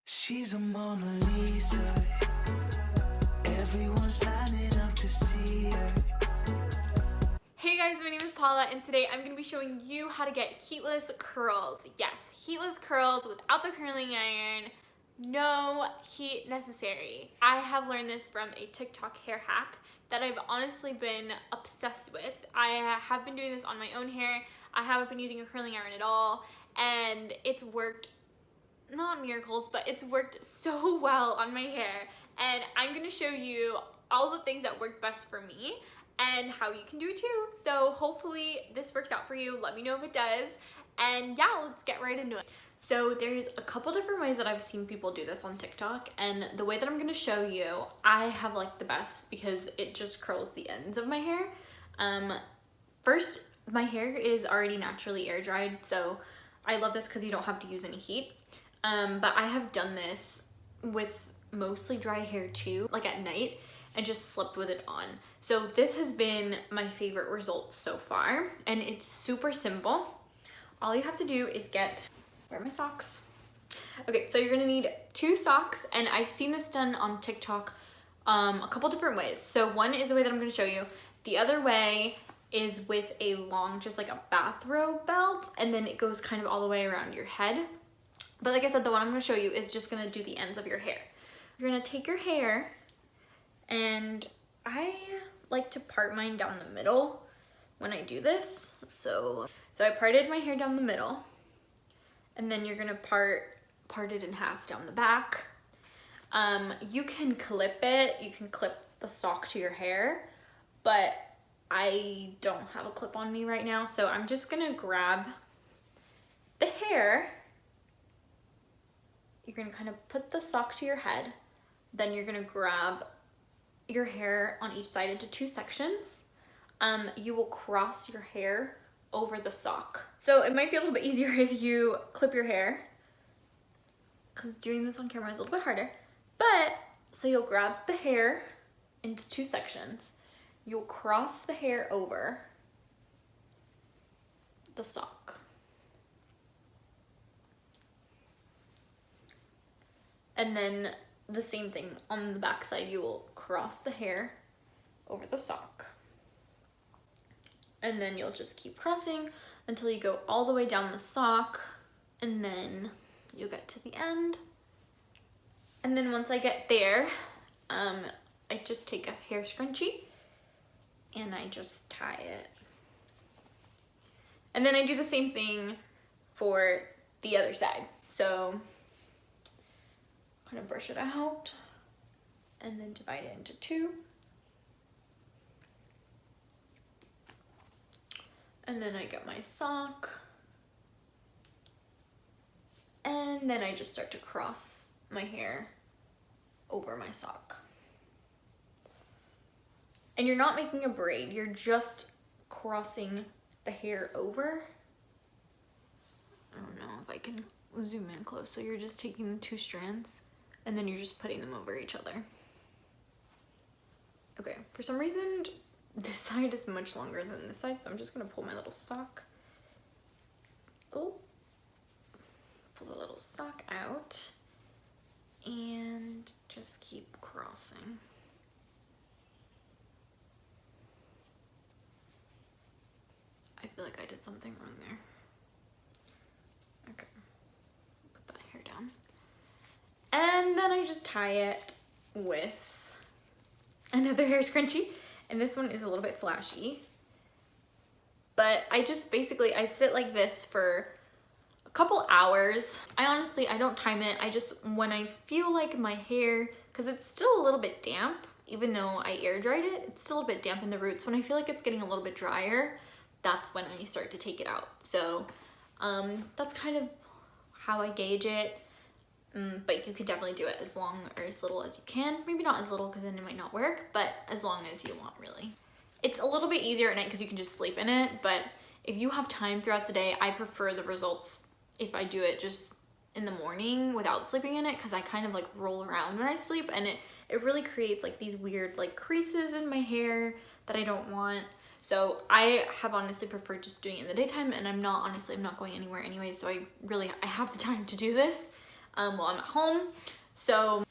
She's a Mona Lisa. Everyone's lining up to see her. Hey guys, my name is Paula and today I'm going to be showing you how to get heatless curls. Yes, heatless curls without the curling iron. No heat necessary. I have learned this from a TikTok hair hack that I've honestly been obsessed with. I have been doing this on my own hair. I haven't been using a curling iron at all, and it's worked, not miracles, but it's worked so well on my hair. And I'm gonna show you all the things that work best for me and how you can do it too. So hopefully this works out for you. Let me know if it does. And yeah, let's get right into it. So there's a couple different ways that I've seen people do this on TikTok, and the way that I'm gonna show you, I have like the best because it just curls the ends of my hair. First, my hair is already naturally air dried, so I love this because you don't have to use any heat. But I have done this with mostly dry hair too, like at night, and just slept with it on. So this has been my favorite result so far, and it's super simple. All you have to do is where are my socks? Okay, so you're gonna need 2 socks, and I've seen this done on TikTok a couple different ways. So one is the way that I'm gonna show you. The other way is with a long, just like a bathrobe belt, and then it goes kind of all the way around your head. But like I said, the one I'm gonna show you is just gonna do the ends of your hair. You're gonna take your hair, and I like to part mine down the middle when I do this. So I parted my hair down the middle, and then you're gonna part it in half down the back. You can clip it, you can clip the sock to your hair, but I don't have a clip on me right now, so I'm just gonna grab the hair. You're gonna kind of put the sock to your head, then you're gonna grab your hair on each side into 2 sections. You will cross your hair over the sock. So it might be a little bit easier if you clip your hair, because doing this on camera is a little bit harder. But, so you'll grab the hair into 2 sections. You'll cross the hair over the sock. And then the same thing on the back side, you will cross the hair over the sock. And then you'll just keep crossing until you go all the way down the sock, and then you'll get to the end. And then once I get there, I just take a hair scrunchie and I just tie it. And then I do the same thing for the other side. So kind of brush it out and then divide it into 2. And then I get my sock, and then I just start to cross my hair over my sock. And you're not making a braid, you're just crossing the hair over. I don't know if I can zoom in close. So you're just taking the 2 strands and then you're just putting them over each other. Okay, for some reason, this side is much longer than this side, so I'm just gonna pull my little sock. Oh, pull the little sock out and just keep crossing. I feel like I did something wrong there. Okay, put that hair down. And then I just tie it with another hair scrunchie. And this one is a little bit flashy. But I just basically, I sit like this for a couple hours. I don't time it. I just, when I feel like my hair, because it's still a little bit damp, even though I air dried it, it's still a bit damp in the roots. When I feel like it's getting a little bit drier, that's when I start to take it out. So that's kind of how I gauge it. But you could definitely do it as long or as little as you can. Maybe not as little because then it might not work, but as long as you want, really. It's a little bit easier at night because you can just sleep in it, but if you have time throughout the day, I prefer the results if I do it just in the morning without sleeping in it, because I kind of like roll around when I sleep, and it really creates like these weird like creases in my hair that I don't want. So I have honestly preferred just doing it in the daytime, and I'm not going anywhere anyway, so I have the time to do this. while I'm at home. So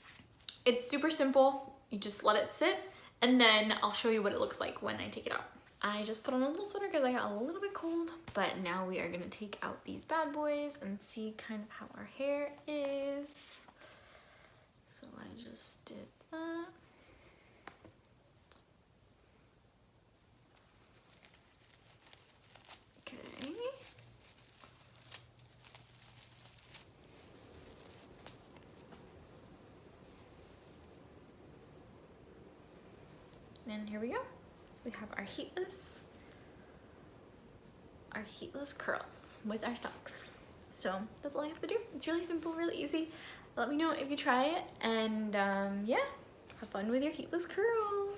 it's super simple. You just let it sit, and then I'll show you what it looks like when I take it out. I just put on a little sweater because I got a little bit cold, but now we are gonna take out these bad boys and see kind of how our hair is. So I just did that. Okay. And here we go. We have our heatless curls with our socks. So that's all I have to do. It's really simple, really easy. Let me know if you try it, and yeah, have fun with your heatless curls.